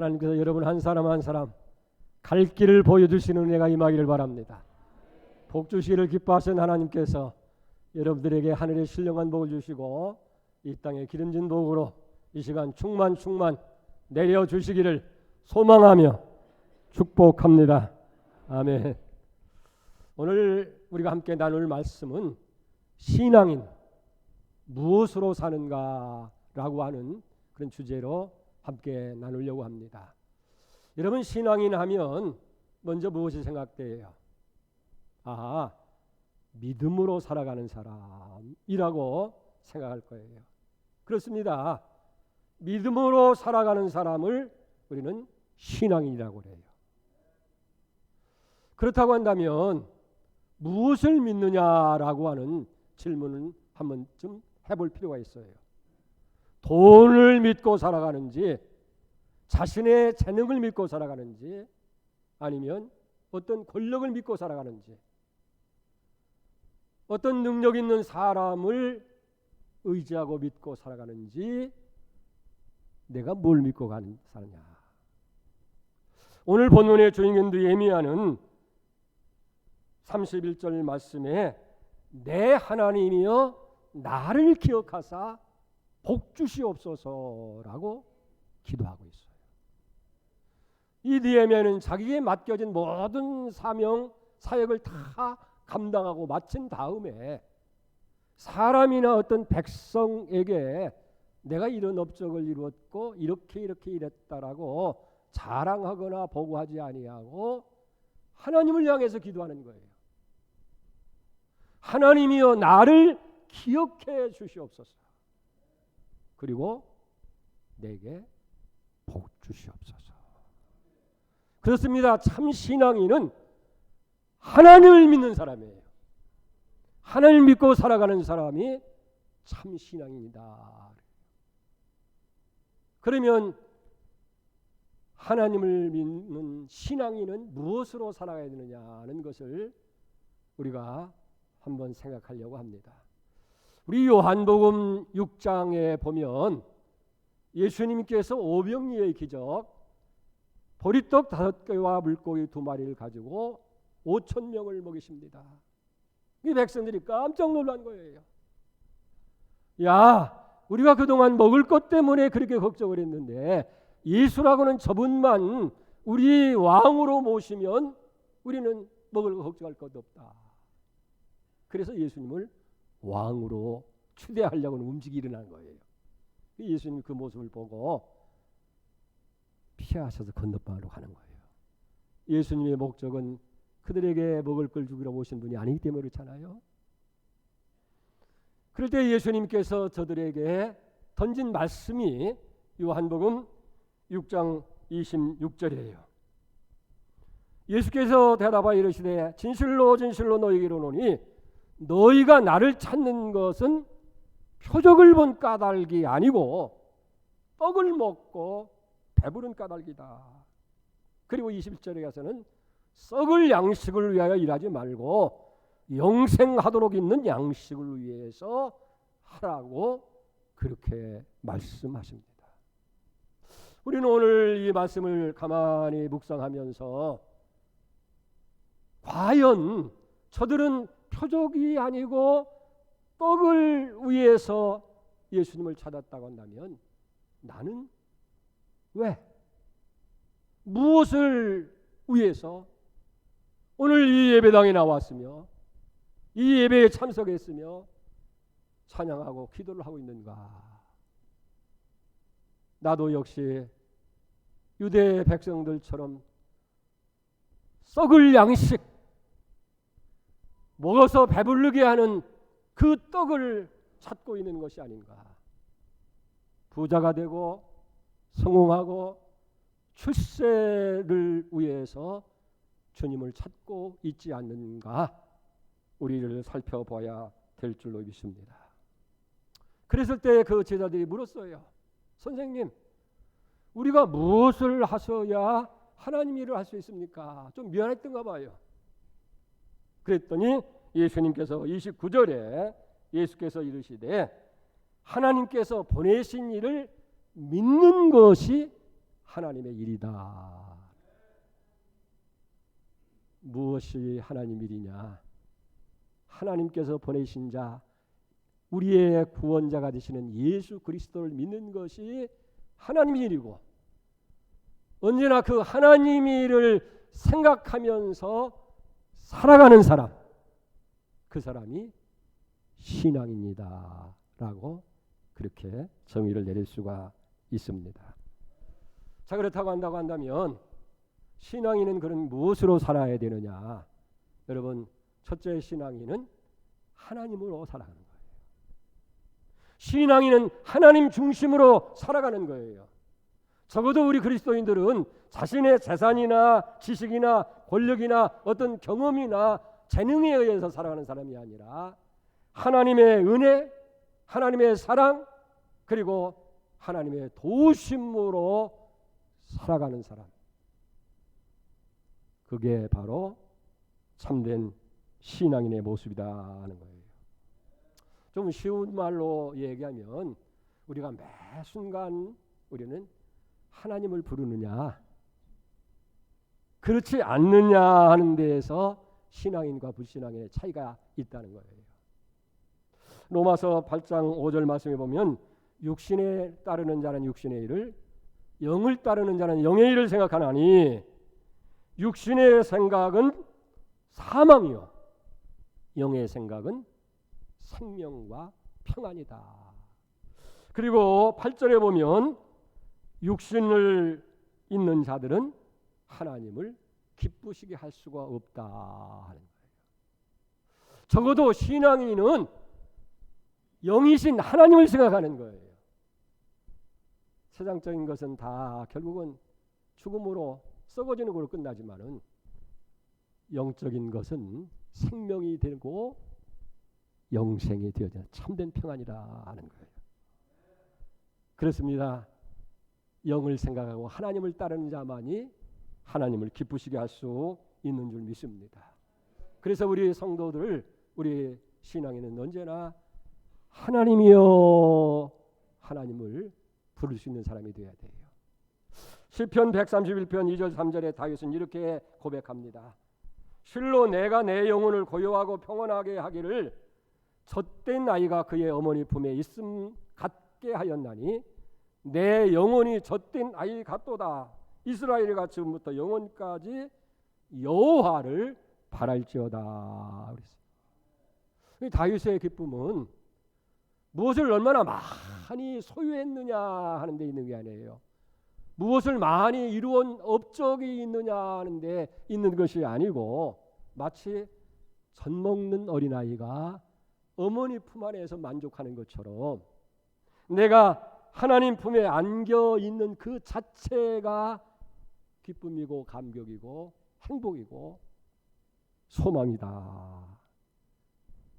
하나님께서 여러분 한 사람 한 사람 갈 길을 보여주시는 은혜가 임하기를 바랍니다. 복 주시기를 기뻐하신 하나님께서 여러분들에게 하늘의 신령한 복을 주시고 이 땅에 기름진 복으로 이 시간 충만 내려주시기를 소망하며 축복합니다. 아멘. 오늘 우리가 함께 나눌 말씀은 신앙인 무엇으로 사는가 라고 하는 그런 주제로 함께 나누려고 합니다. 여러분, 신앙인 하면 먼저 무엇이 생각돼요? 믿음으로 살아가는 사람이라고 생각할 거예요. 그렇습니다. 믿음으로 살아가는 사람을 우리는 신앙인이라고 해요. 그렇다고 한다면 무엇을 믿느냐라고 하는 질문을 한 번쯤 해볼 필요가 있어요. 돈을 믿고 살아가는지, 자신의 재능을 믿고 살아가는지, 아니면 어떤 권력을 믿고 살아가는지, 어떤 능력 있는 사람을 의지하고 믿고 살아가는지, 내가 뭘 믿고 사느냐. 오늘 본문의 주인공도 예미야는 31절 말씀에 내 하나님이여 나를 기억하사 복 주시옵소서라고 기도하고 있어요. 이 느헤미야는 자기에게 맡겨진 모든 사명 사역을 다 감당하고 마친 다음에 사람이나 어떤 백성에게 내가 이런 업적을 이루었고 이렇게 이랬다라고 자랑하거나 보고하지 아니하고 하나님을 향해서 기도하는 거예요. 하나님이여 나를 기억해 주시옵소서. 그리고 내게 복 주시옵소서. 그렇습니다. 참 신앙인은 하나님을 믿는 사람이에요. 하나님을 믿고 살아가는 사람이 참 신앙인이다. 그러면 하나님을 믿는 신앙인은 무엇으로 살아가야 되느냐는 것을 우리가 한번 생각하려고 합니다. 우리 요한복음 6장에 보면 예수님께서 오병이어의 기적, 보리떡 5개와 물고기 2마리를 가지고 5,000명을 먹이십니다. 이 백성들이 깜짝 놀란 거예요. 우리가 그동안 먹을 것 때문에 그렇게 걱정을 했는데 예수라고는 저분만 우리 왕으로 모시면 우리는 먹을 거 걱정할 것도 없다. 그래서 예수님을 왕으로 추대하려고는 움직이 일어난 거예요. 예수님 그 모습을 보고 피하셔서 건너방으로 가는 거예요. 예수님의 목적은 그들에게 먹을 걸 주기로 오신 분이 아니기 때문에 그렇잖아요. 그럴 때 예수님께서 저들에게 던진 말씀이 요한복음 6장 26절이에요. 예수께서 대답하여 이르시되 진실로 진실로 너희에게 이르노니 너희가 나를 찾는 것은 표적을 본 까닭이 아니고 떡을 먹고 배부른 까닭이다. 그리고 21절에 가서는 썩을 양식을 위하여 일하지 말고 영생하도록 있는 양식을 위해서 하라고 그렇게 말씀하십니다. 우리는 오늘 이 말씀을 가만히 묵상하면서 과연 저들은 표적이 아니고 떡을 위해서 예수님을 찾았다고 한다면 나는 왜? 무엇을 위해서 오늘 이 예배당에 나왔으며 이 예배에 참석했으며 찬양하고 기도를 하고 있는가? 나도 역시 유대 백성들처럼 썩을 양식 먹어서 배부르게 하는 그 떡을 찾고 있는 것이 아닌가. 부자가 되고 성공하고 출세를 위해서 주님을 찾고 있지 않는가, 우리를 살펴봐야 될 줄로 믿습니다. 그랬을 때 그 제자들이 물었어요. 선생님, 우리가 무엇을 하셔야 하나님 일을 할 수 있습니까? 좀 미안했던가 봐요. 그랬더니 예수님께서 29절에 예수께서 이르시되 하나님께서 보내신 일을 믿는 것이 하나님의 일이다. 무엇이 하나님 일이냐? 하나님께서 보내신 자, 우리의 구원자가 되시는 예수 그리스도를 믿는 것이 하나님 일이고, 언제나 그 하나님 일을 생각하면서 살아가는 사람, 그 사람이 신앙입니다 라고 그렇게 정의를 내릴 수가 있습니다. 자, 그렇다고 한다면 신앙인은 그런 무엇으로 살아야 되느냐? 여러분, 첫째 신앙인은 하나님으로 살아가는 거예요. 신앙인은 하나님 중심으로 살아가는 거예요. 적어도 우리 그리스도인들은 자신의 재산이나 지식이나 권력이나 어떤 경험이나 재능에 의해서 살아가는 사람이 아니라 하나님의 은혜, 하나님의 사랑, 그리고 하나님의 도우심으로 살아가는 사람, 그게 바로 참된 신앙인의 모습이다 하는 거예요. 좀 쉬운 말로 얘기하면 우리가 매 순간 우리는 하나님을 부르느냐 그렇지 않느냐 하는 데에서 신앙인과 불신앙인의 차이가 있다는 거예요. 로마서 8장 5절 말씀에 보면 육신에 따르는 자는 육신의 일을, 영을 따르는 자는 영의 일을 생각하나니 육신의 생각은 사망이요 영의 생각은 생명과 평안이다. 그리고 8절에 보면 육신을 있는 자들은 하나님을 기쁘시게 할 수가 없다 하는 거예요. 적어도 신앙인은 영이신 하나님을 생각하는 거예요. 세상적인 것은 다 결국은 죽음으로 썩어지는 걸로 끝나지만은 영적인 것은 생명이 되고 영생이 되어져 참된 평안이라 하는 거예요. 그렇습니다. 영을 생각하고 하나님을 따르는 자만이 하나님을 기쁘시게 할 수 있는 줄 믿습니다. 그래서 우리 성도들, 우리 신앙에는 언제나 하나님이여 하나님을 부를 수 있는 사람이 되어야 돼요. 시편 131편 2절 3절에 다윗은 이렇게 고백합니다. 실로 내가 내 영혼을 고요하고 평안하게 하기를 젖된 아이가 그의 어머니 품에 있음 같게 하였나니 내 영혼이 젖된 아이 같도다. 이스라엘이가 지금부터 영원까지 여호와를 바랄지어다. 다윗의 기쁨은 무엇을 얼마나 많이 소유했느냐 하는 데 있는 게 아니에요. 무엇을 많이 이루온 업적이 있느냐 하는 데 있는 것이 아니고 마치 젖 먹는 어린아이가 어머니 품 안에서 만족하는 것처럼 내가 하나님 품에 안겨 있는 그 자체가 기쁨이고 감격이고 행복이고 소망이다.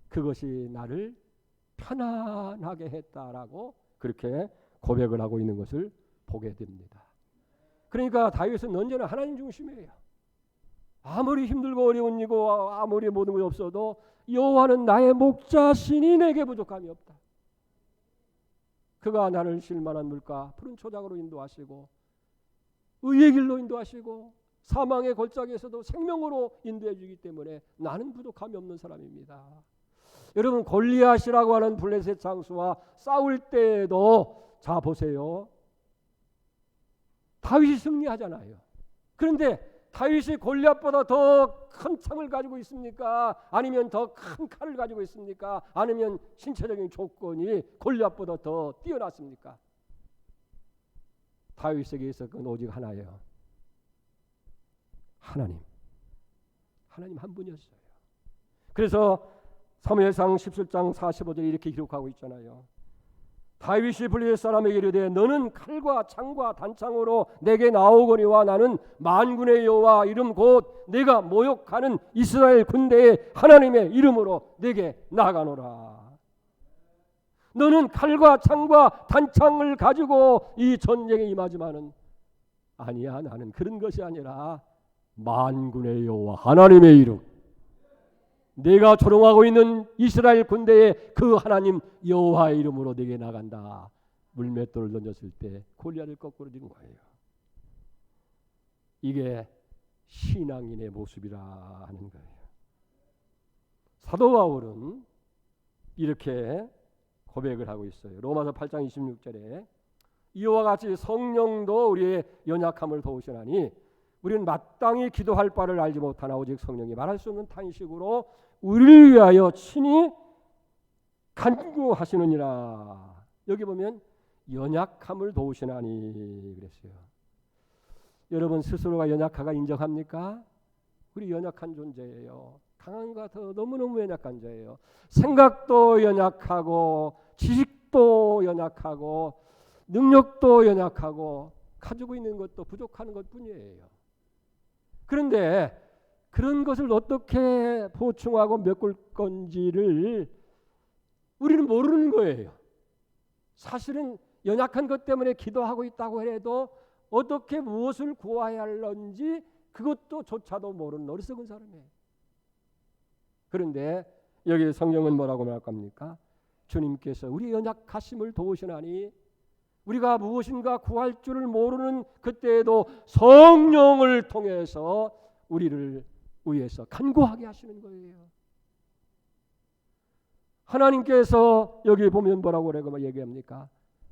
그것이 나를 편안하게 했다라고 그렇게 고백을 하고 있는 것을 보게 됩니다. 그러니까 다윗은 언제나 하나님 중심이에요. 아무리 힘들고 어려운 일이고 아무리 모든 것이 없어도 여호와는 나의 목자시니 내게 부족함이 없다. 그가 나를 쉴만한 물가 푸른 초장으로 인도하시고 의의 길로 인도하시고 사망의 골짜기에서도 생명으로 인도해 주기 때문에 나는 부족함이 없는 사람입니다. 여러분, 골리앗이라고 하는 블레셋 장수와 싸울 때에도 자 보세요. 다윗이 승리하잖아요. 그런데 다윗이 골리앗보다 더 큰 창을 가지고 있습니까? 아니면 더 큰 칼을 가지고 있습니까? 아니면 신체적인 조건이 골리앗보다 더 뛰어났습니까? 다윗에게 있었던 오직 하나예요. 하나님 한 분이었어요. 그래서 사무엘상 17장 45절에 이렇게 기록하고 있잖아요. 다윗이 블레셋 사람에게 이르되 너는 칼과 창과 단창으로 내게 나오거니와 나는 만군의 여호와 이름 곧 내가 모욕하는 이스라엘 군대의 하나님의 이름으로 내게 나아가노라. 너는 칼과 창과 단창을 가지고 이 전쟁에 임하지만은 아니야, 나는 그런 것이 아니라 만군의 여호와 하나님의 이름, 내가 조롱하고 있는 이스라엘 군대의 그 하나님 여호와의 이름으로 내게 나간다. 물맷돌을 던졌을 때 골리앗을 거꾸로 진 거예요. 이게 신앙인의 모습이라 하는 거예요. 사도 바울은 이렇게 고백을 하고 있어요. 로마서 8장 26절에 이와 같이 성령도 우리의 연약함을 도우시나니 우리는 마땅히 기도할 바를 알지 못하나 오직 성령이 말할 수 없는 탄식으로 우리를 위하여 친히 간구하시느니라. 여기 보면 연약함을 도우시나니 그랬어요. 여러분 스스로가 연약하가 인정합니까? 우리 연약한 존재예요. 강한 것 같아도 너무너무 연약한 자예요. 생각도 연약하고 지식도 연약하고 능력도 연약하고 가지고 있는 것도 부족한 것뿐이에요. 그런데 그런 것을 어떻게 보충하고 메꿀 건지를 우리는 모르는 거예요. 사실은 연약한 것 때문에 기도하고 있다고 해도 어떻게 무엇을 구해야 할런지 그것도 조차도 모르는 어리석은 사람이에요. 그런데 여기 성경은 뭐라고 말합니까? 주님께서 우리 연약하심을 도우시나니 우리가 무엇인가 구할 줄을 모르는 그때에도 성령을 통해서 우리를 위해서 간구하게 하시는 거예요. 하나님께서 여기 보면 뭐라고 얘기합니까?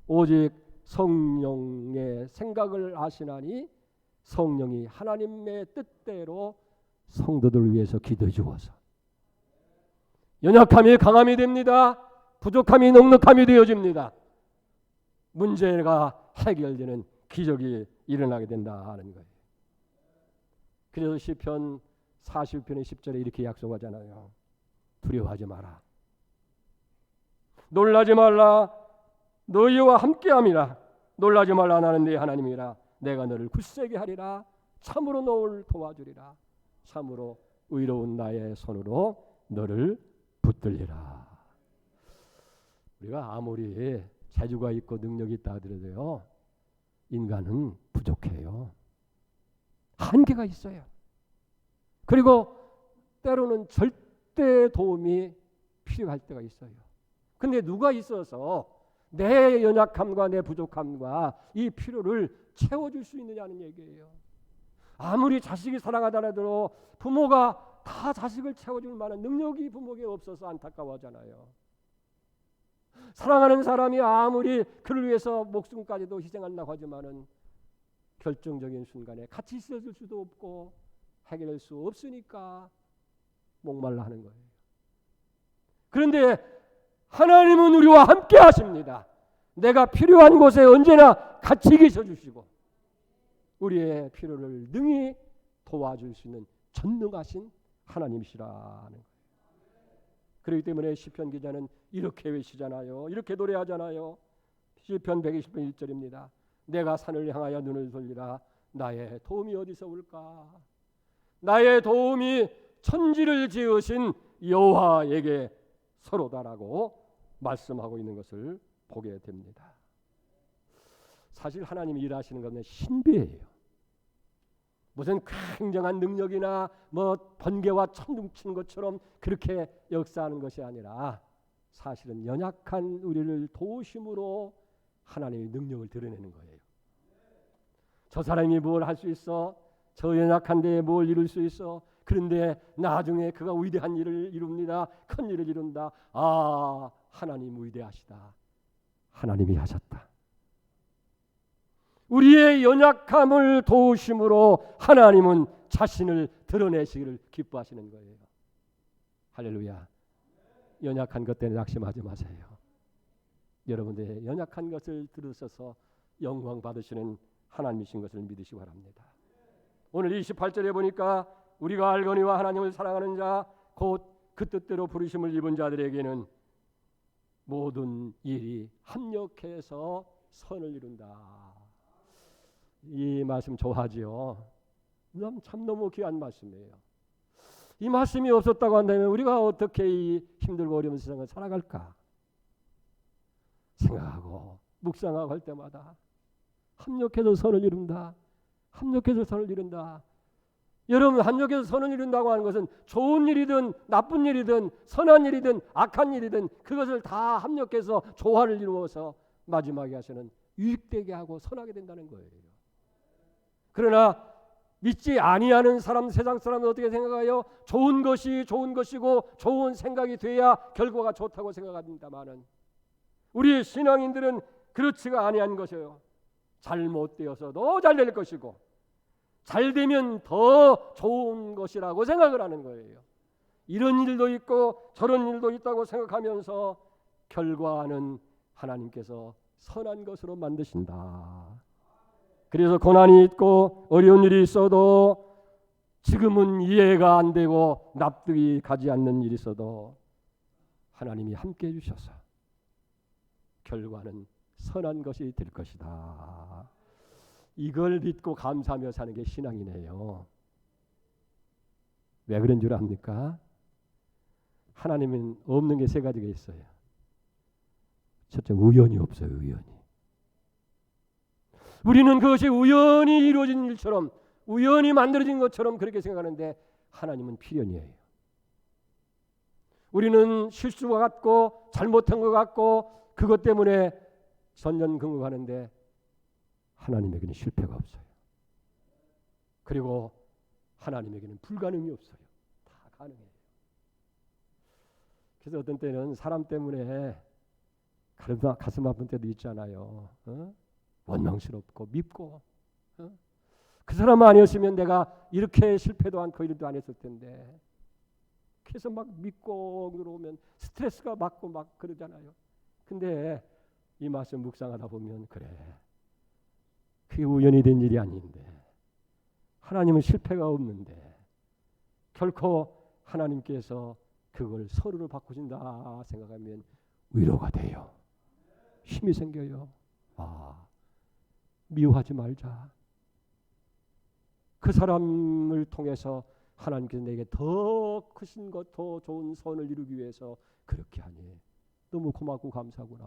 오직 성령의 생각을 아시나니 성령이 하나님의 뜻대로 성도들을 위해서 기도해 주어서 연약함이 강함이 됩니다. 부족함이 넉넉함이 되어집니다. 문제가 해결되는 기적이 일어나게 된다 하는 거예요. 그래서 시편 40편의 10절에 이렇게 약속하잖아요. 두려워하지 마라. 놀라지 말라. 너희와 함께함이라. 놀라지 말라. 나는 네 하나님이라. 내가 너를 굳세게 하리라. 참으로 너를 도와주리라. 참으로 의로운 나의 손으로 너를 붙들리라. 우리가 아무리 재주가 있고 능력이 있다 하더라도요, 인간은 부족해요. 한계가 있어요. 그리고 때로는 절대 도움이 필요할 때가 있어요. 근데 누가 있어서 내 연약함과 내 부족함과 이 필요를 채워줄 수 있느냐는 얘기예요. 아무리 자식이 사랑하더라도 부모가 다 자식을 채워줄 만한 능력이 부모에게 없어서 안타까워하잖아요. 사랑하는 사람이 아무리 그를 위해서 목숨까지도 희생한다고 하지만은 결정적인 순간에 같이 있어줄 수도 없고 해결할 수 없으니까 목말라 하는 거예요. 그런데 하나님은 우리와 함께 하십니다. 내가 필요한 곳에 언제나 같이 계셔 주시고 우리의 필요를 능히 도와줄 수 있는 전능하신 하나님이시라는 거예요. 그렇기 때문에 시편 기자는 이렇게 외치잖아요. 이렇게 노래하잖아요. 시편 120편 1절입니다. 내가 산을 향하여 눈을 돌리라. 나의 도움이 어디서 올까? 나의 도움이 천지를 지으신 여호와에게 서로다라고 말씀하고 있는 것을 보게 됩니다. 사실 하나님이 일하시는 것은 신비예요. 무슨 굉장한 능력이나 뭐 번개와 천둥 치는 것처럼 그렇게 역사하는 것이 아니라 사실은 연약한 우리를 도우심으로 하나님의 능력을 드러내는 거예요. 저 사람이 뭘 할 수 있어? 저 연약한데 뭘 이룰 수 있어? 그런데 나중에 그가 위대한 일을 이룹니다. 큰 일을 이룬다. 아, 하나님 위대하시다. 하나님이 하셨다. 우리의 연약함을 도우심으로 하나님은 자신을 드러내시기를 기뻐하시는 거예요. 할렐루야. 연약한 것 때문에 낙심하지 마세요. 여러분들의 연약한 것을 들으셔서 영광 받으시는 하나님이신 것을 믿으시기 바랍니다. 오늘 28절에 보니까 우리가 알거니와 하나님을 사랑하는 자 곧 그 뜻대로 부르심을 입은 자들에게는 모든 일이 합력해서 선을 이룬다. 이 말씀 좋아하지요. 참 너무 귀한 말씀이에요. 이 말씀이 없었다고 한다면 우리가 어떻게 이 힘들고 어려운 세상을 살아갈까 생각하고 묵상하고 할 때마다 합력해서 선을 이룬다. 합력해서 선을 이룬다. 여러분, 합력해서 선을 이룬다고 하는 것은 좋은 일이든 나쁜 일이든 선한 일이든 악한 일이든 그것을 다 합력해서 조화를 이루어서 마지막에 하시는 유익되게 하고 선하게 된다는 거예요. 그러나 믿지 아니하는 사람, 세상 사람은 어떻게 생각해요? 좋은 것이 좋은 것이고 좋은 생각이 돼야 결과가 좋다고 생각합니다마는 우리 신앙인들은 그렇지가 아니한 것이에요. 잘못되어서도 잘 될 것이고 잘 되면 더 좋은 것이라고 생각을 하는 거예요. 이런 일도 있고 저런 일도 있다고 생각하면서 결과는 하나님께서 선한 것으로 만드신다. 그래서 고난이 있고 어려운 일이 있어도 지금은 이해가 안 되고 납득이 가지 않는 일이 있어도 하나님이 함께 해주셔서 결과는 선한 것이 될 것이다. 이걸 믿고 감사하며 사는 게 신앙이네요. 왜 그런 줄 압니까? 하나님은 없는 게 세 가지가 있어요. 첫째, 우연이 없어요. 우연이. 우리는 그것이 우연히 이루어진 일처럼 우연히 만들어진 것처럼 그렇게 생각하는데 하나님은 필연이에요. 우리는 실수가 같고 잘못한 것 같고 그것 때문에 전전긍긍하는데 하나님에게는 실패가 없어요. 그리고 하나님에게는 불가능이 없어요. 다 가능해요. 그래서 어떤 때는 사람 때문에 가슴 아픈 때도 있잖아요. 원망스럽고 밉고 그 사람 아니었으면 내가 이렇게 실패도 않고 이렇게도 안 했을 텐데 그래서 막 믿고 그러면 스트레스가 받고 막 그러잖아요. 근데 이 말씀 묵상하다 보면 그래 그게 우연히 된 일이 아닌데 하나님은 실패가 없는데 결코 하나님께서 그걸 서로를 바꾸신다 생각하면 위로가 돼요. 힘이 생겨요. 미워하지 말자. 그 사람을 통해서 하나님께서 내게 더 크신 것, 더 좋은 선을 이루기 위해서 그렇게 하니 너무 고맙고 감사구나.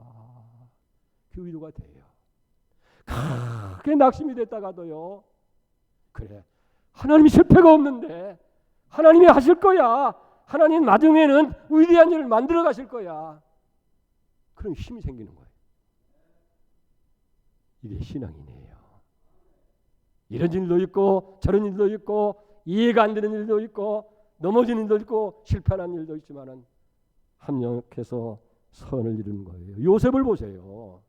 그 위로가 돼요. 그게 낙심이 됐다가도요. 그래, 하나님이 실패가 없는데 하나님이 하실 거야. 하나님 나중에는 위대한 일을 만들어 가실 거야. 그런 힘이 생기는 거예요. 이게 신앙이네요. 이런 일도 있고 저런 일도 있고 이해가 안 되는 일도 있고 넘어지는 일도 있고 실패하는 일도 있지만은 합력해서 선을 이루는 거예요. 요셉을 보세요.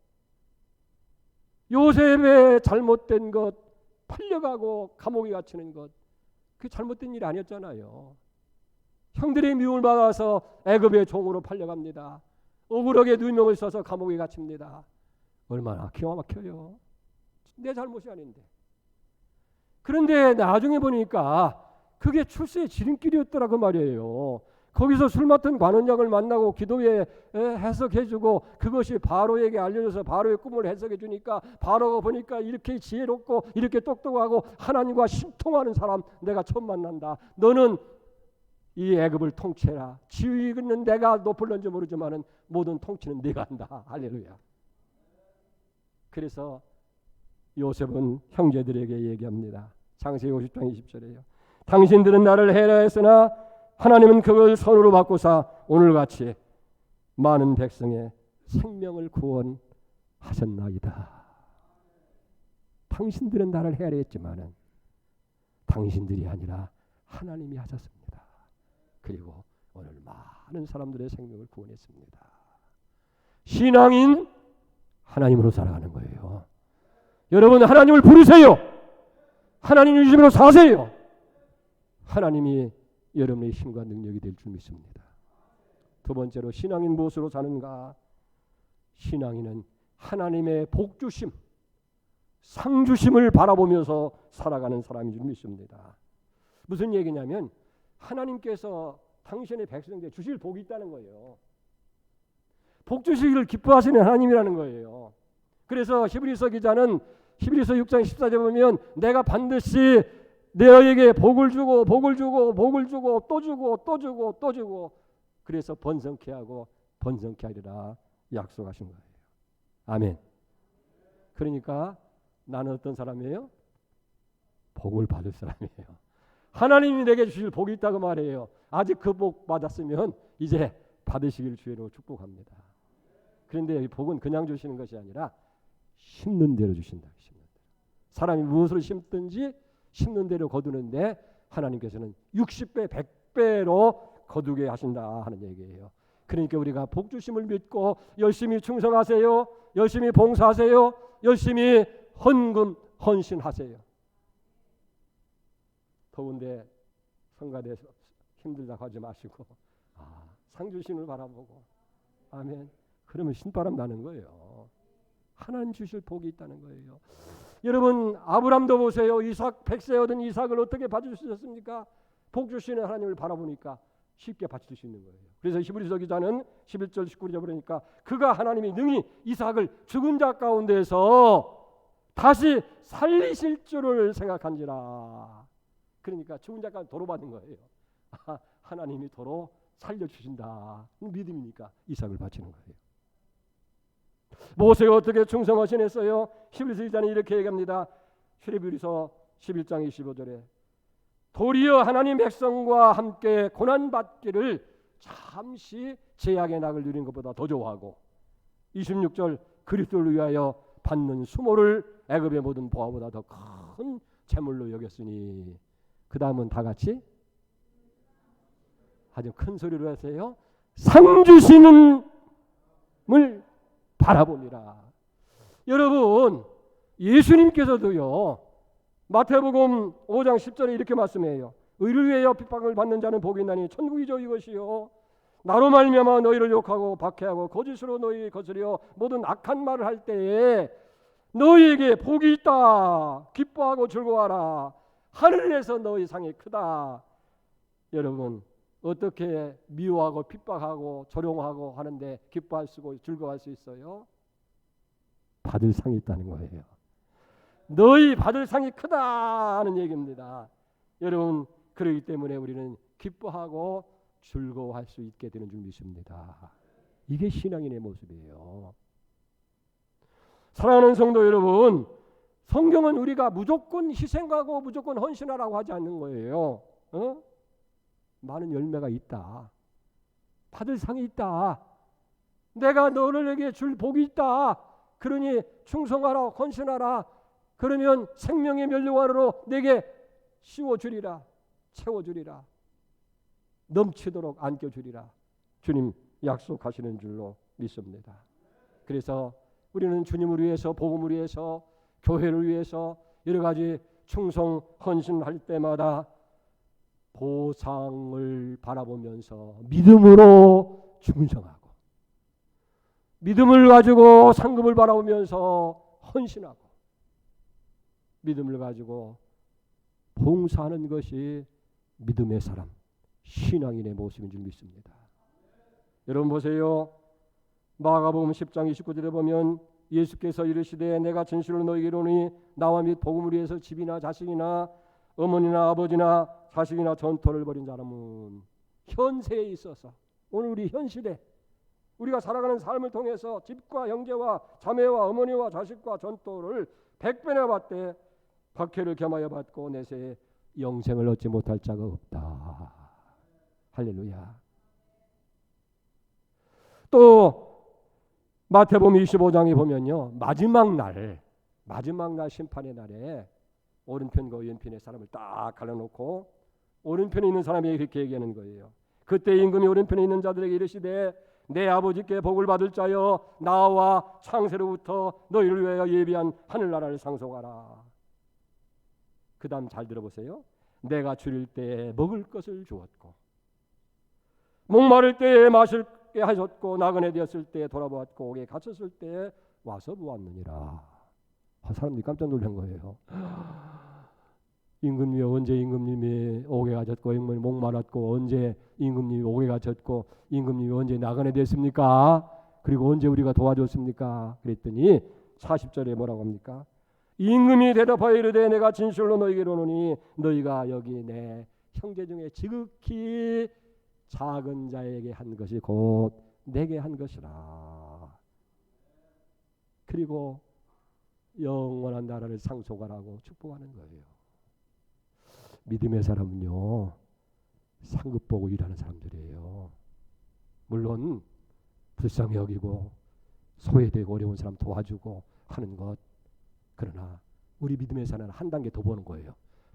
요셉의 잘못된 것, 팔려가고 감옥에 갇히는 것, 그게 잘못된 일이 아니었잖아요. 형들의 미움을 받아서 애굽의 종으로 팔려갑니다. 억울하게 누명을 써서 감옥에 갇힙니다. 얼마나 기가 막혀요. 내 잘못이 아닌데. 그런데 나중에 보니까 그게 출세의 지름길이었더라고 말이에요. 거기서 술 맡은 관원장을 만나고 기도에 해석해주고 그것이 바로에게 알려져서 바로의 꿈을 해석해주니까 바로가 보니까 이렇게 지혜롭고 이렇게 똑똑하고 하나님과 심통하는 사람 내가 처음 만난다. 너는 이 애굽을 통치해라. 지휘는 내가 높을런지 모르지만은 모든 통치는 네가 한다. 할렐루야. 그래서 요셉은 형제들에게 얘기합니다. 창세기 50장 20절에요. 당신들은 나를 해라했으나 하나님은 그걸 선으로 바꾸사 오늘같이 많은 백성의 생명을 구원하셨나이다. 당신들은 나를 해야 했지만은 당신들이 아니라 하나님이 하셨습니다. 그리고 오늘 많은 사람들의 생명을 구원했습니다. 신앙인 하나님으로 살아가는 거예요. 여러분 하나님을 부르세요. 하나님 중심으로 사세요. 하나님이 여러분의 힘과 능력이 될 줄 믿습니다. 두 번째로 신앙인 무엇으로 사는가? 신앙인은 하나님의 복주심, 상주심을 바라보면서 살아가는 사람인 줄 믿습니다. 무슨 얘기냐면 하나님께서 당신의 백성들에게 주실 복이 있다는 거예요. 복 주시기를 기뻐하시는 하나님이라는 거예요. 그래서 히브리서 기자는 히브리서 6장 14절 보면 내가 반드시 너에게 복을 주고 복을 주고 복을 주고 또 주고 또 주고 또 주고 그래서 번성케 하고 번성케 하리라 약속하신 거예요. 아멘. 그러니까 나는 어떤 사람이에요? 복을 받을 사람이에요. 하나님이 내게 주실 복이 있다고 말해요. 아직 그 복 받았으면 이제 받으시길 주의로 축복합니다. 그런데 이 복은 그냥 주시는 것이 아니라 심는 대로 주신다. 심는 대로. 사람이 무엇을 심든지 심는 대로 거두는데 하나님께서는 60배, 100배로 거두게 하신다 하는 얘기예요. 그러니까 우리가 복 주심을 믿고 열심히 충성하세요. 열심히 봉사하세요. 열심히 헌금, 헌신하세요. 더운데 성가대에서 힘들다고 하지 마시고 상 주심을 바라보고 아멘. 그러면 신바람 나는 거예요. 하나님 주실 복이 있다는 거예요. 여러분 아브람도 보세요. 이삭 100세 얻은 이삭을 어떻게 받을 수 있었습니까? 복 주시는 하나님을 바라보니까 쉽게 받을 수 있는 거예요. 그래서 히브리서 기자는 11절 19절에 보니까 그가 하나님이 능히 이삭을 죽은 자 가운데서 다시 살리실 줄을 생각한지라. 그러니까 죽은 자 가운데 도로 받은 거예요. 하나님이 도로 살려주신다. 믿음이니까 이삭을 바치는 거예요. 모세가 어떻게 충성하시냈어요? 히브리서 기자는 이렇게 얘기합니다. 히브리서 11장 25절에 도리어 하나님 백성과 함께 고난받기를 잠시 제약의 낙을 누리는 것보다 더 좋아하고 26절 그리스도를 위하여 받는 수모를 애굽의 모든 보화보다 더 큰 재물로 여겼으니 그 다음은 다 같이 아주 큰 소리로 하세요. 상 주시는 을 바라봅니다. 여러분 예수님께서도요 마태복음 5장 10절에 이렇게 말씀해요. 의를 위하여 핍박을 받는 자는 복이 있나니 천국이죠 이것이요. 나로 말미암아 너희를 욕하고 박해하고 거짓으로 너희 거스려 모든 악한 말을 할 때에 너희에게 복이 있다. 기뻐하고 즐거워하라. 하늘에서 너희 상이 크다. 여러분 어떻게 미워하고 핍박하고 조롱하고 하는데 기뻐할 수 있고 즐거워할 수 있어요? 받을 상이 있다는 거예요. 너희 받을 상이 크다 하는 얘기입니다. 여러분 그렇기 때문에 우리는 기뻐하고 즐거워할 수 있게 되는 줄 믿습니다. 이게 신앙인의 모습이에요. 사랑하는 성도 여러분, 성경은 우리가 무조건 희생하고 무조건 헌신하라고 하지 않는 거예요. 많은 열매가 있다. 받을 상이 있다. 내가 너에게 줄 복이 있다. 그러니 충성하라, 헌신하라. 그러면 생명의 면류관으로 내게 씌워주리라, 채워주리라, 넘치도록 안겨주리라. 주님 약속하시는 줄로 믿습니다. 그래서 우리는 주님을 위해서, 복음을 위해서, 교회를 위해서 여러 가지 충성, 헌신할 때마다 보상을 바라보면서 믿음으로 충성하고 믿음을 가지고 상급을 바라보면서 헌신하고 믿음을 가지고 봉사하는 것이 믿음의 사람, 신앙인의 모습인 줄 믿습니다. 여러분 보세요. 마가복음 10장 29절에 보면 예수께서 이르시되 내가 진실로 너희에게 이르노니 나와 및 복음을 위해서 집이나 자식이나 어머니나 아버지나 자식이나 전토를 벌인 사람은 현세에 있어서 오늘 우리 현실에 우리가 살아가는 삶을 통해서 집과 형제와 자매와 어머니와 자식과 전토를 100배나 받되 박해를 겸하여 받고 내세에 영생을 얻지 못할 자가 없다. 할렐루야. 또 마태복음 25장에 보면요 마지막 날 심판의 날에 오른편과 왼편의 사람을 딱 갈라놓고 오른편에 있는 사람에게 이렇게 얘기하는 거예요. 그때 임금이 오른편에 있는 자들에게 이르시되 내 아버지께 복을 받을 자여 나와 창세로부터 너희를 위하여 예비한 하늘나라를 상속하라. 그 다음 잘 들어보세요. 내가 줄일 때에 먹을 것을 주었고 목마를 때에 마실게 하셨고 나그네 되었을 때에 돌아보았고 옥에 갇혔을 때에 와서 보았느니라. 사람들이 깜짝 놀란 거예요. 임금님이 언제 임금님이 옥에 갇혔고 임금님이 목말랐고 언제 임금님이 옥에 갇혔고 임금님이 언제 나그네 됐습니까? 그리고 언제 우리가 도와줬습니까? 그랬더니 40절에 뭐라고 합니까? 임금이 대답하여 이르되 내가 진실로 너희에게 이르노니 너희가 여기 내 형제 중에 지극히 작은 자에게 한 것이 곧 내게 한 것이라. 그리고 영원한 나라를 상속하라고 축복하는 거예요. 믿음의 사람은요 상급 보고 일하는 사람들이에요. 물론 불쌍히 여기고 소외되고 어려운 사람 도와주고 하는 것, 그러나 우리 믿음의 사람은 한 단계 더 보는 거예요.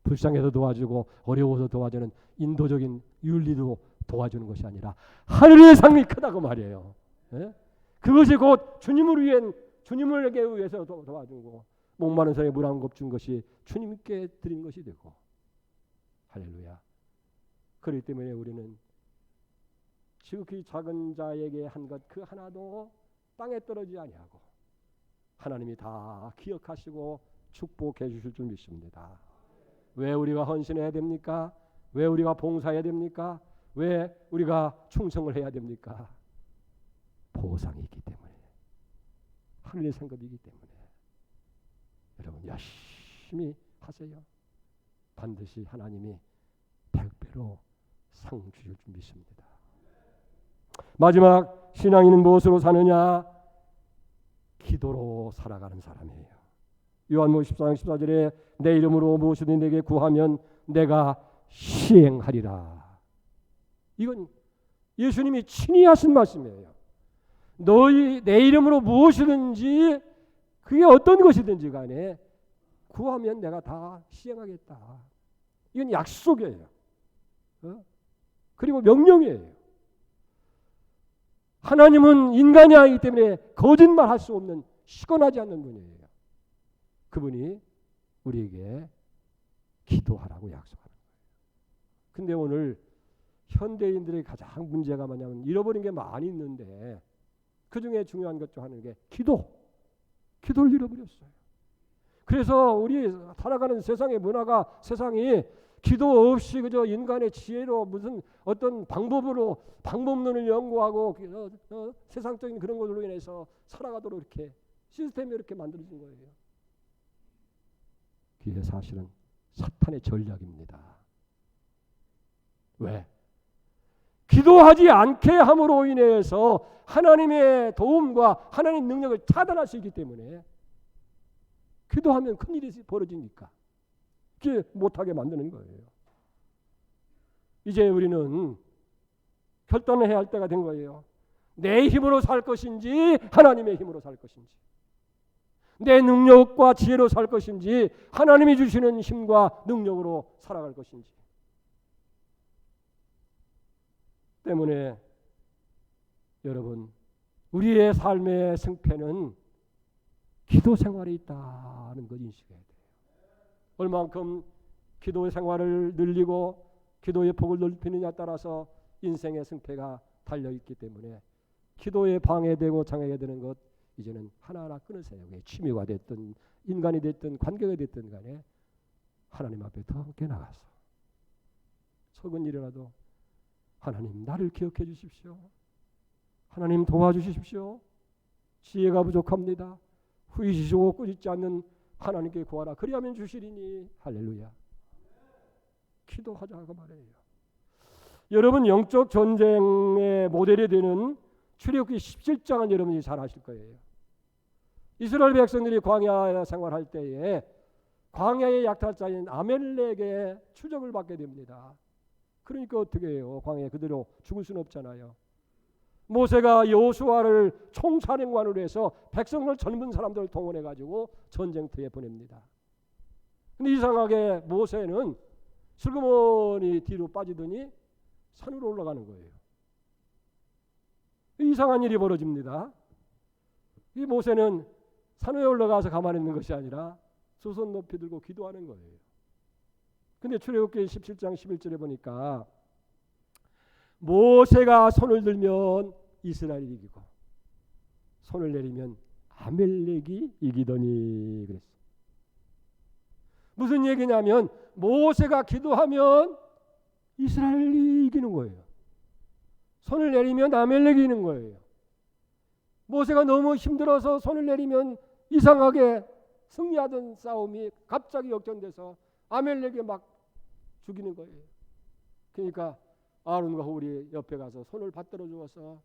불쌍해서 도와주고 어려워서 도와주는 인도적인 윤리도 도와주는 것이 아니라 하늘의 상이 크다고 말이에요. 예? 그것이 곧 주님에게 위해서 도와주고 목마른 사람에 물 한 컵 준 것이 주님께 드린 것이 되고 할렐루야. 그렇기 때문에 우리는 지극히 작은 자에게 한 것 그 하나도 땅에 떨어지지 아니하고 하나님이 다 기억하시고 축복해 주실 줄 믿습니다. 왜 우리가 헌신해야 됩니까? 왜 우리가 봉사해야 됩니까? 왜 우리가 충성을 해야 됩니까? 보상이 있기 때문에, 하늘의 상급이기 때문에 여러분 열심히 하세요. 반드시 하나님이 100배로 상 주실 줄 믿습니다. 마지막 신앙인은 무엇으로 사느냐? 기도로 살아가는 사람이에요. 요한복음 14장 14절에 내 이름으로 무엇이든지 내게 구하면 내가 시행하리라. 이건 예수님이 친히 하신 말씀이에요. 너희 내 이름으로 무엇이든지 그게 어떤 것이든지 간에 구하면 내가 다 시행하겠다. 이건 약속이에요. 그리고 명령이에요. 하나님은 인간이 아니기 때문에 거짓말할 수 없는 시건하지 않는 분이에요. 그분이 우리에게 기도하라고 약속하는 거예요. 근데 오늘 현대인들의 가장 문제가 뭐냐면 잃어버린 게 많이 있는데 그 중에 중요한 것 중 하나는 게 기도를 잃어버렸어요. 그래서 우리 살아가는 세상의 문화가 세상이 기도 없이 그저 인간의 지혜로 무슨 어떤 방법론을 연구하고 세상적인 그런 것으로 인해서 살아가도록 이렇게 시스템이 이렇게 만들어진 거예요. 그게 사실은 사탄의 전략입니다. 왜? 기도하지 않게 함으로 인해서 하나님의 도움과 하나님의 능력을 차단할 수 있기 때문에 기도하면 큰일이 벌어지니까 그게 못하게 만드는 거예요. 이제 우리는 결단을 해야 할 때가 된 거예요. 내 힘으로 살 것인지 하나님의 힘으로 살 것인지, 내 능력과 지혜로 살 것인지 하나님이 주시는 힘과 능력으로 살아갈 것인지. 때문에 여러분 우리의 삶의 승패는 기도 생활에 있다는 걸 인식해야 돼요. 얼만큼 기도의 생활을 늘리고 기도의 폭을 넓히느냐에 따라서 인생의 승패가 달려있기 때문에 기도에 방해되고 장애가 되는 것 이제는 하나하나 끊으세요. 취미가 됐든 인간이 됐든 관계가 됐든 간에 하나님 앞에 더 함께 나가서 적은 일이라도 하나님 나를 기억해 주십시오. 하나님 도와주십시오. 지혜가 부족합니다. 후이시고 꾸짖지 않는 하나님께 구하라. 그리하면 주시리니. 할렐루야. 기도하자고 말해요. 여러분 영적 전쟁의 모델이 되는 출애굽기 17장은 여러분이 잘 아실 거예요. 이스라엘 백성들이 광야 생활할 때에 광야의 약탈자인 아멜렉의 추적을 받게 됩니다. 그러니까 어떻게 해요? 광야에 그대로 죽을 수는 없잖아요. 모세가 여호수아를 총사령관으로 해서 백성들 젊은 사람들을 동원해 가지고 전쟁터에 보냅니다. 근데 이상하게 모세는 슬그머니 뒤로 빠지더니 산으로 올라가는 거예요. 이상한 일이 벌어집니다. 이 모세는 산 위에 올라가서 가만히 있는 것이 아니라 두 손 높이 들고 기도하는 거예요. 근데 출애굽기 17장 11절에 보니까 모세가 손을 들면 이스라엘이 이기고 손을 내리면 아멜렉이 이기더니 그랬어요. 무슨 얘기냐면 모세가 기도하면 이스라엘이 이기는 거예요. 손을 내리면 아멜렉이 이기는 거예요. 모세가 너무 힘들어서 손을 내리면 이상하게 승리하던 싸움이 갑자기 역전돼서 아멜렉이 막 죽이는 거예요. 그러니까 아론과 홀이 옆에 가서 손을 받들어 주어서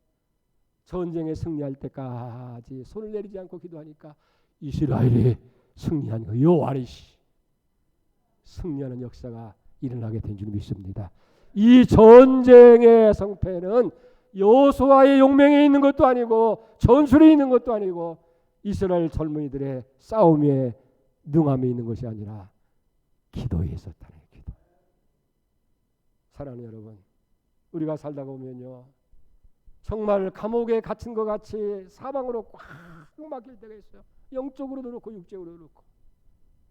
전쟁에 승리할 때까지 손을 내리지 않고 기도하니까 이스라엘이 승리한 거 여호와리시 승리하는 역사가 일어나게 된 줄 믿습니다. 이 전쟁의 성패는 여호수아의 용맹에 있는 것도 아니고 전술에 있는 것도 아니고 이스라엘 젊은이들의 싸움에 능함에 있는 것이 아니라 기도에 있었다는 사랑하는 여러분, 우리가 살다가 보면요, 정말 감옥에 갇힌 것 같이 사방으로 꽉 막힐 때가 있어요. 영적으로도 그렇고 육적으로도 그렇고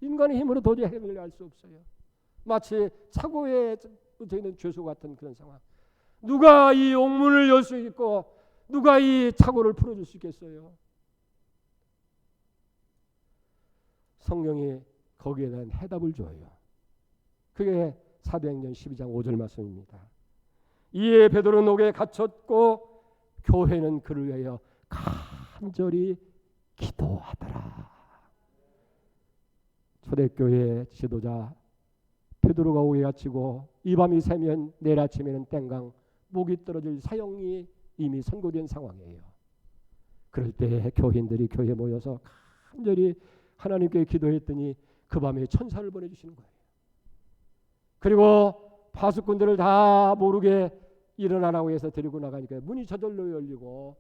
인간의 힘으로 도저히 해결할 수 없어요. 마치 차고에 붙어 있는 죄수 같은 그런 상황. 누가 이 옥문을 열 수 있고 누가 이 차고를 풀어줄 수 있겠어요? 성경이 거기에 대한 해답을 줘요. 그게 사도행전 12장 5절 말씀입니다. 이에 베드로는 옥에 갇혔고 교회는 그를 위하여 간절히 기도하더라. 초대교회 지도자 베드로가 옥에 갇히고 이 밤이 새면 내일 아침에는 땡강 목이 떨어질 사형이 이미 선고된 상황이에요. 그럴 때 교인들이 교회에 모여서 간절히 하나님께 기도했더니 그 밤에 천사를 보내주시는 거예요. 그리고 파수꾼들을 다 모르게 일어나라고 해서 데리고 나가니까 문이 저절로 열리고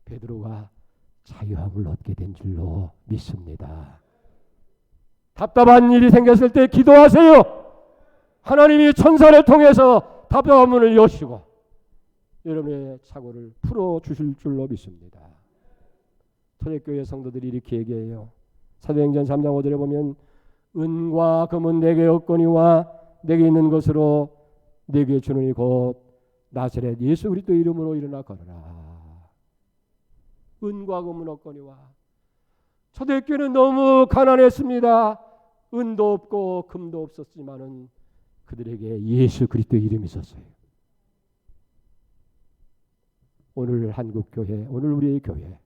베드로가 자유함을 얻게 된 줄로 믿습니다. 답답한 일이 생겼을 때 기도하세요. 하나님이 천사를 통해서 답답한 문을 여시고 여러분의 착오를 풀어주실 줄로 믿습니다. 초대교회 성도들이 이렇게 얘기해요. 사도행전 3장 5절에 보면 은과 금은 내게 없거니와 내게 있는 것으로 내게 주노니 곧 나사렛 예수 그리스도 이름으로 일어나 걸어라. 은과 금은 없거니와. 초대교회는 너무 가난했습니다. 은도 없고 금도 없었지만은 그들에게 예수 그리스도 이름이 있었어요. 오늘 한국교회, 오늘 우리의 교회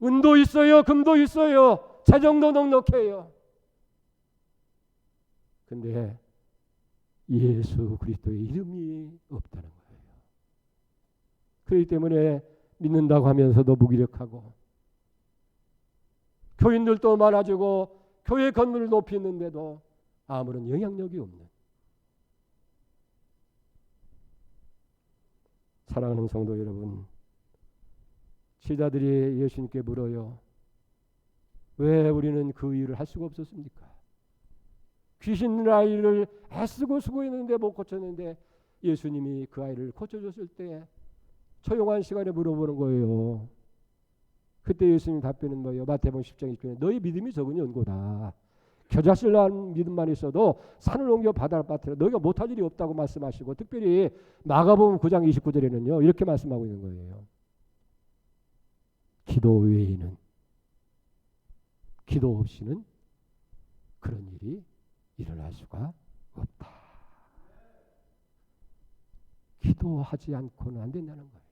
은도 있어요, 금도 있어요, 재정도 넉넉해요. 근데 예수 그리스도의 이름이 없다는 거예요. 그렇기 때문에 믿는다고 하면서도 무기력하고 교인들도 많아지고 교회 건물을 높이 있는데도 아무런 영향력이 없는. 사랑하는 성도 여러분, 제자들이 예수님께 물어요. 왜 우리는 그 일을 할 수가 없었습니까? 귀신 아이를 애쓰고 수고했는데 못 고쳤는데 예수님이 그 아이를 고쳐줬을 때 조용한 시간에 물어보는 거예요. 그때 예수님 답변은 뭐예요? 마태복음 10장 20절에 너희 믿음이 적으니 연고다. 겨자씨란 믿음만 있어도 산을 옮겨 바다를 빠뜨려 너희가 못할 일이 없다고 말씀하시고, 특별히 마가복음 9장 29절에는요 이렇게 말씀하고 있는 거예요. 기도 외에는, 기도 없이는 그런 일이 일어날 수가 없다. 기도하지 않고는 안 된다는 거예요.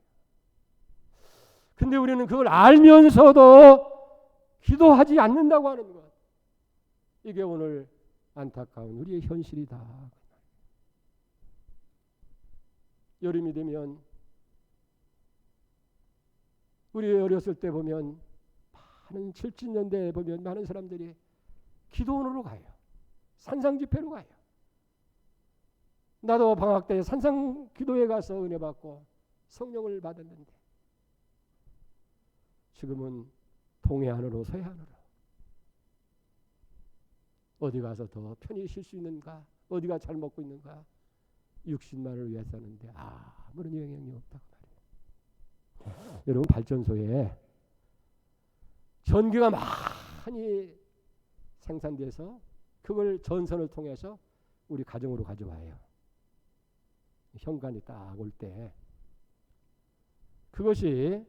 근데 우리는 그걸 알면서도 기도하지 않는다고 하는 것. 이게 오늘 안타까운 우리의 현실이다. 여름이 되면 우리 어렸을 때 보면 많은 70년대에 보면 많은 사람들이 기도원으로 가요. 산상 집회로 가요. 나도 방학 때 산상 기도회 가서 은혜 받고 성령을 받았는데 지금은 동해안으로 서해안으로 어디 가서 더 편히 쉴 수 있는가, 어디가 잘 먹고 있는가, 육신만을 위해 사는데 아무런 영향이 없다고 말이에요. 여러분, 발전소에 전기가 많이 생산돼서 그걸 전선을 통해서 우리 가정으로 가져와요. 현관이 딱 올 때 그것이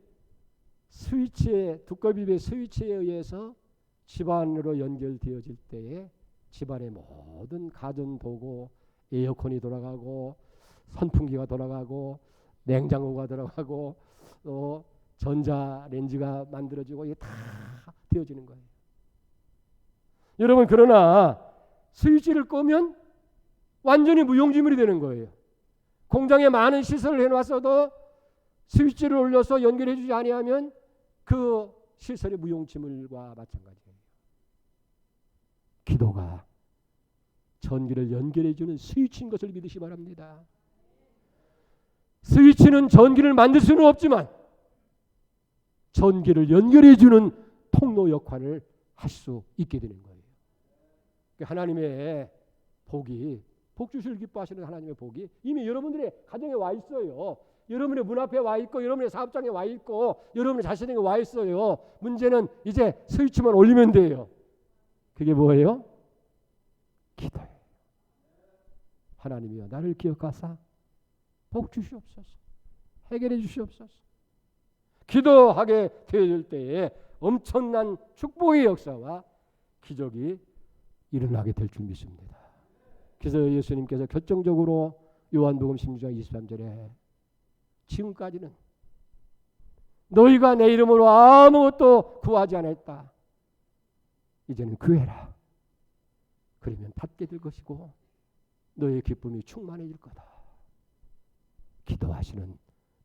스위치에, 두꺼비의 스위치에 의해서 집안으로 연결되어질 때에 집안의 모든 가전도구, 에어컨이 돌아가고 선풍기가 돌아가고 냉장고가 돌아가고 또 전자레인지가 만들어지고 이게 다 되어지는 거예요. 여러분, 그러나 스위치를 끄면 완전히 무용지물이 되는 거예요. 공장에 많은 시설을 해놨어도 스위치를 올려서 연결해 주지 아니하면 그 시설의 무용지물과 마찬가지예요. 기도가 전기를 연결해 주는 스위치인 것을 믿으시 바랍니다. 스위치는 전기를 만들 수는 없지만 전기를 연결해 주는 통로 역할을 할 수 있게 되는 거예요. 하나님의 복이 복 주시를 기뻐하시는 하나님의 복이 이미 여러분들의 가정에 와 있어요. 여러분의 문 앞에 와 있고 여러분의 사업장에 와 있고 여러분의 자신에게 와 있어요. 문제는 이제 스위치만 올리면 돼요. 그게 뭐예요? 기도예요. 하나님이여 나를 기억하사 복 주시옵소서. 해결해 주시옵소서. 기도하게 되어질 때에 엄청난 축복의 역사와 기적이 일어나게 될 줄 믿습니다. 그래서 예수님께서 결정적으로 요한복음 16장 23절에 지금까지는 너희가 내 이름으로 아무것도 구하지 않았다. 이제는 구해라. 그러면 받게 될 것이고 너의 기쁨이 충만해질 거다. 기도하시는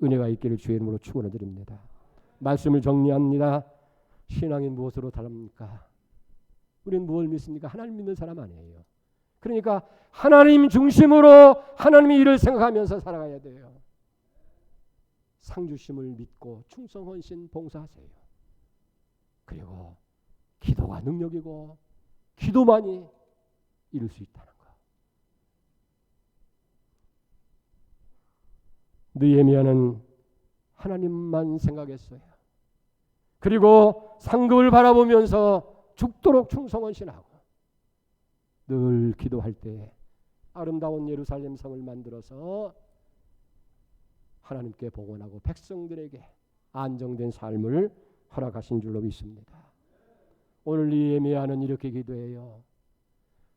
은혜가 있기를 주의 이름으로 축원을 드립니다. 말씀을 정리합니다. 신앙이 무엇으로 다릅니까? 우리는 무엇을 믿습니까? 하나님 믿는 사람 아니에요. 그러니까 하나님 중심으로 하나님의 일을 생각하면서 살아가야 돼요. 상주심을 믿고 충성 헌신 봉사하세요. 그리고 기도가 능력이고 기도만이 이룰 수 있다는 거. 느헤미야는 하나님만 생각했어요. 그리고 상급을 바라보면서 죽도록 충성 헌신하고 늘 기도할 때 아름다운 예루살렘 성을 만들어서 하나님께 복원하고 백성들에게 안정된 삶을 허락하신 줄로 믿습니다. 오늘 느헤미야는 이렇게 기도해요.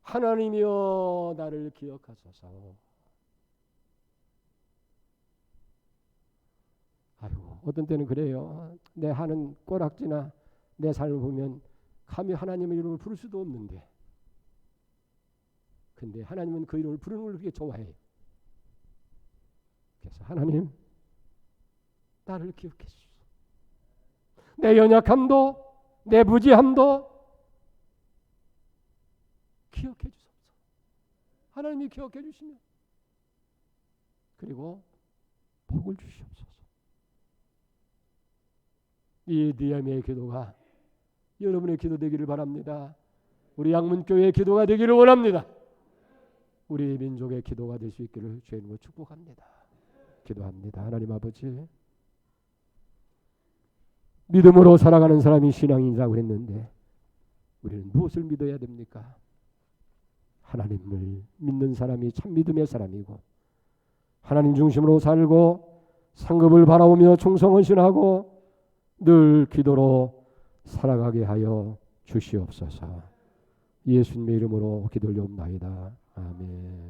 하나님이여 나를 기억하소서. 아이고 어떤 때는 그래요. 내 하는 꼬락지나 내 삶을 보면 감히 하나님의 이름을 부를 수도 없는데 근데 하나님은 그 이름을 부르는 걸 그렇게 좋아해요. 그래서 하나님 나를 기억해 주소서. 내 연약함도 내 무지함도 기억해 주소서. 하나님이 기억해 주시면 그리고 복을 주시옵소서. 이 느헤미야의 기도가 여러분의 기도 되기를 바랍니다. 우리 양문교회의 기도가 되기를 원합니다. 우리 민족의 기도가 될 수 있기를 주의 이름으로 축복합니다. 기도합니다. 하나님 아버지, 믿음으로 살아가는 사람이 신앙인이라고 했는데 우리는 무엇을 믿어야 됩니까? 하나님을 믿는 사람이 참 믿음의 사람이고 하나님 중심으로 살고 상급을 바라보며 충성헌신하고 늘 기도로 살아가게 하여 주시옵소서. 예수님의 이름으로 기도 올려옵나이다. 아멘.